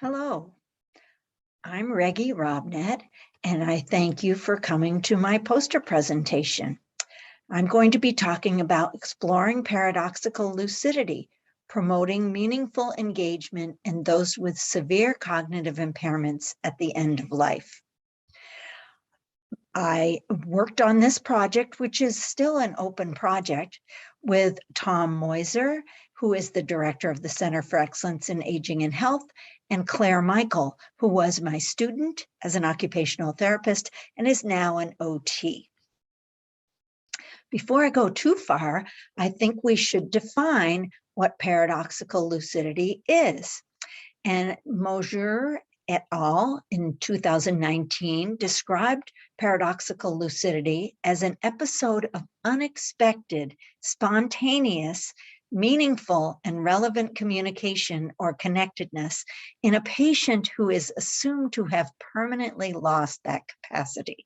Hello, I'm Regi Robnett, and I thank you for coming to my poster presentation. I'm going to be talking about exploring paradoxical lucidity, promoting meaningful engagement in those with severe cognitive impairments at the end of life. I worked on this project, which is still an open project, with Tom Moiser, who is the director of the Center for Excellence in Aging and Health, and Claire Michael, who was my student as an occupational therapist and is now an OT. Before I go too far, I think we should define what paradoxical lucidity is. And Moiser et al. In 2019 described paradoxical lucidity as an episode of unexpected, spontaneous, meaningful, and relevant communication or connectedness in a patient who is assumed to have permanently lost that capacity.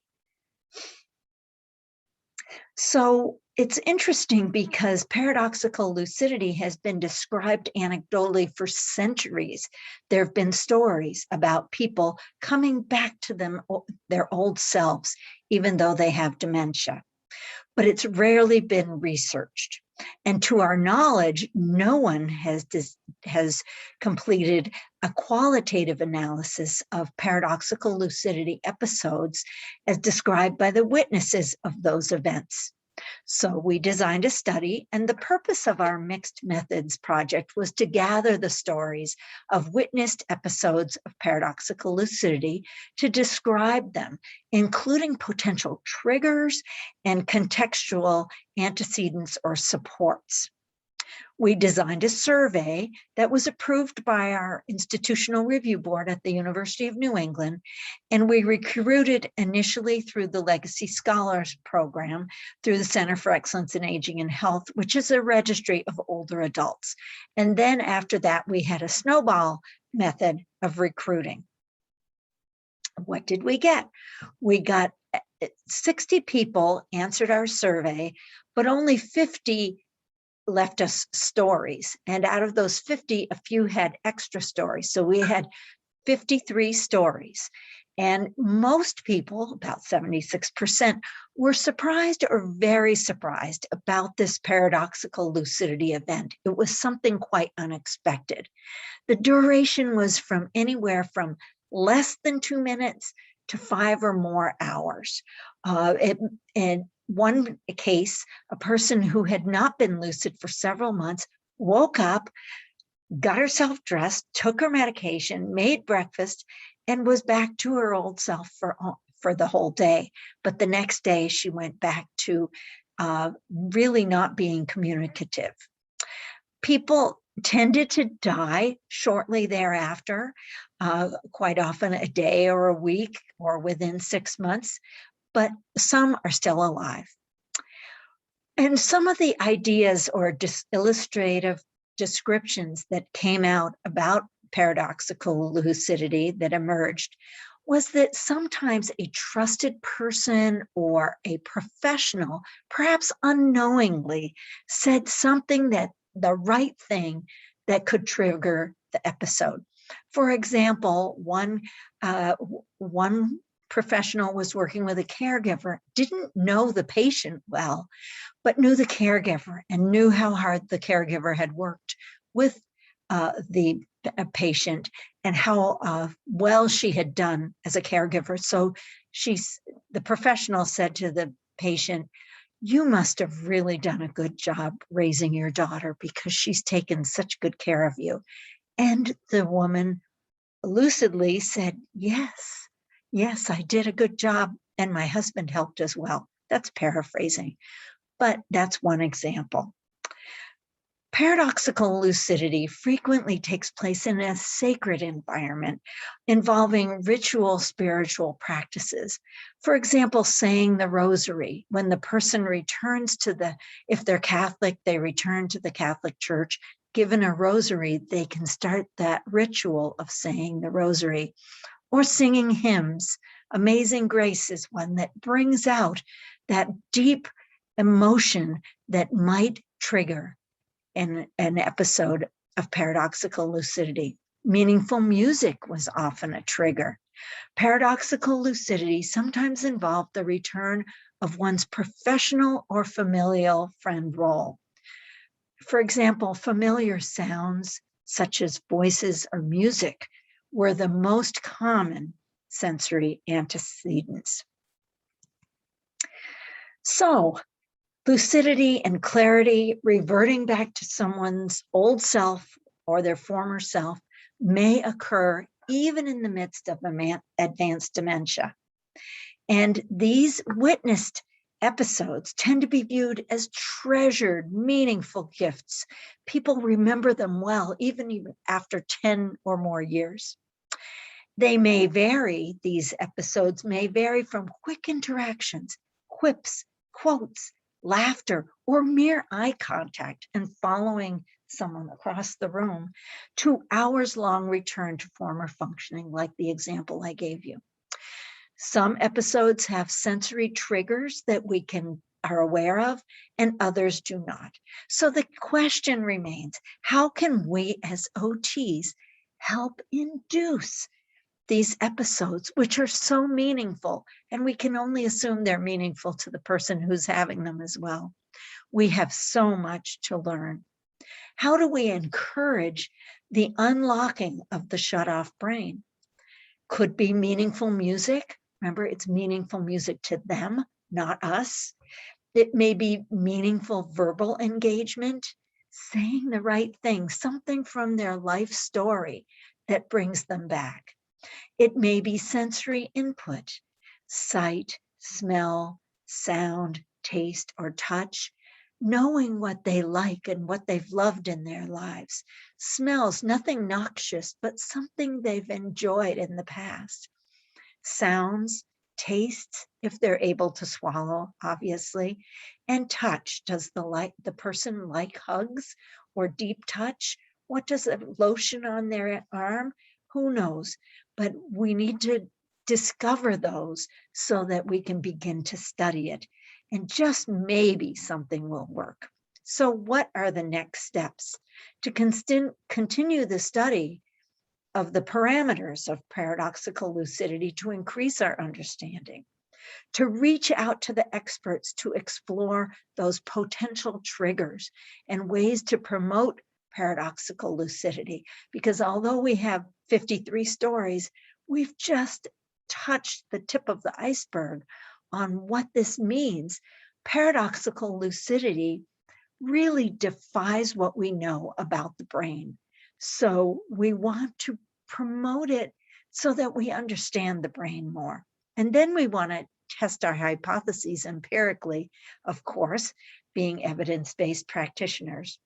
So it's interesting because paradoxical lucidity has been described anecdotally for centuries. There have been stories about people coming back to their old selves, even though they have dementia. But it's rarely been researched. And to our knowledge, no one has completed a qualitative analysis of paradoxical lucidity episodes as described by the witnesses of those events. So we designed a study, and the purpose of our mixed methods project was to gather the stories of witnessed episodes of paradoxical lucidity to describe them, including potential triggers and contextual antecedents or supports. We designed a survey that was approved by our institutional review board at the University of New England, and we recruited initially through the Legacy Scholars Program through the Center for Excellence in Aging and Health, which is a registry of older adults. And then after that, we had a snowball method of recruiting. What did we get? We got 60 people answered our survey, but only 50 left us stories. And out of those 50, a few had extra stories. So we had 53 stories. And most people, about 76%, were surprised or very surprised about this paradoxical lucidity event. It was something quite unexpected. The duration was from anywhere from less than 2 minutes to 5 or more hours. In one case, a person who had not been lucid for several months woke up, got herself dressed, took her medication, made breakfast, and was back to her old self for the whole day. But the next day, she went back to really not being communicative. People tended to die shortly thereafter, quite often a day or a week or within 6 months, but some are still alive. And some of the ideas or illustrative descriptions that came out about paradoxical lucidity that emerged was that sometimes a trusted person or a professional, perhaps unknowingly, said something that the right thing that could trigger the episode. For example, one professional was working with a caregiver, didn't know the patient well, but knew the caregiver and knew how hard the caregiver had worked with the patient and how well she had done as a caregiver. So the professional said to the patient, "You must have really done a good job raising your daughter because she's taken such good care of you." And the woman lucidly said, Yes, I did a good job, and my husband helped as well. That's paraphrasing, but that's one example. Paradoxical lucidity frequently takes place in a sacred environment involving ritual spiritual practices. For example, saying the rosary. When the person returns if they're Catholic, they return to the Catholic Church. Given a rosary, they can start that ritual of saying the rosary. Or singing hymns. Amazing Grace is one that brings out that deep emotion that might trigger an episode of paradoxical lucidity. Meaningful music was often a trigger. Paradoxical lucidity sometimes involved the return of one's professional or familial friend role. For example, familiar sounds such as voices or music were the most common sensory antecedents. So, lucidity and clarity, reverting back to someone's old self or their former self, may occur even in the midst of advanced dementia. And these witnessed episodes tend to be viewed as treasured, meaningful gifts. People remember them well, even after 10 or more years. They may vary, these episodes may vary from quick interactions, quips, quotes, laughter, or mere eye contact and following someone across the room to hours-long return to former functioning, like the example I gave you. Some episodes have sensory triggers that we are aware of, and others do not. So the question remains, how can we as OTs help induce these episodes, which are so meaningful, and we can only assume they're meaningful to the person who's having them as well. We have so much to learn. How do we encourage the unlocking of the shut-off brain? Could be meaningful music. Remember, it's meaningful music to them, not us. It may be meaningful verbal engagement, saying the right thing, something from their life story that brings them back. It may be sensory input, sight, smell, sound, taste, or touch, knowing what they like and what they've loved in their lives. Smells, nothing noxious, but something they've enjoyed in the past. Sounds, tastes, if they're able to swallow, obviously, and touch. Does the person like hugs or deep touch? What does a lotion on their arm? Who knows? But we need to discover those so that we can begin to study it. And just maybe something will work. So what are the next steps? To continue the study of the parameters of paradoxical lucidity to increase our understanding, to reach out to the experts to explore those potential triggers and ways to promote paradoxical lucidity. Because although we have 53 stories, we've just touched the tip of the iceberg on what this means. Paradoxical lucidity really defies what we know about the brain. So we want to promote it so that we understand the brain more. And then we want to test our hypotheses empirically, of course, being evidence-based practitioners.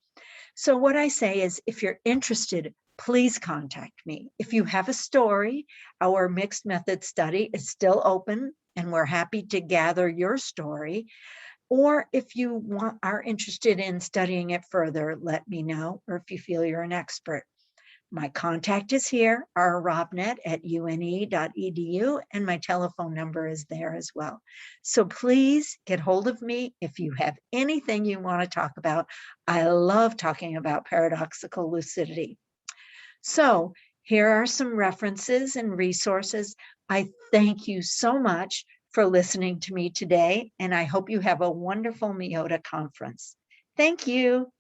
So what I say is, if you're interested, please contact me. If you have a story, our mixed method study is still open and we're happy to gather your story. Or if you are interested in studying it further, let me know, or if you feel you're an expert. My contact is here, rrobnett@une.edu, and my telephone number is there as well. So please get hold of me if you have anything you want to talk about. I love talking about paradoxical lucidity. So here are some references and resources. I thank you so much for listening to me today, and I hope you have a wonderful MIOTA conference. Thank you.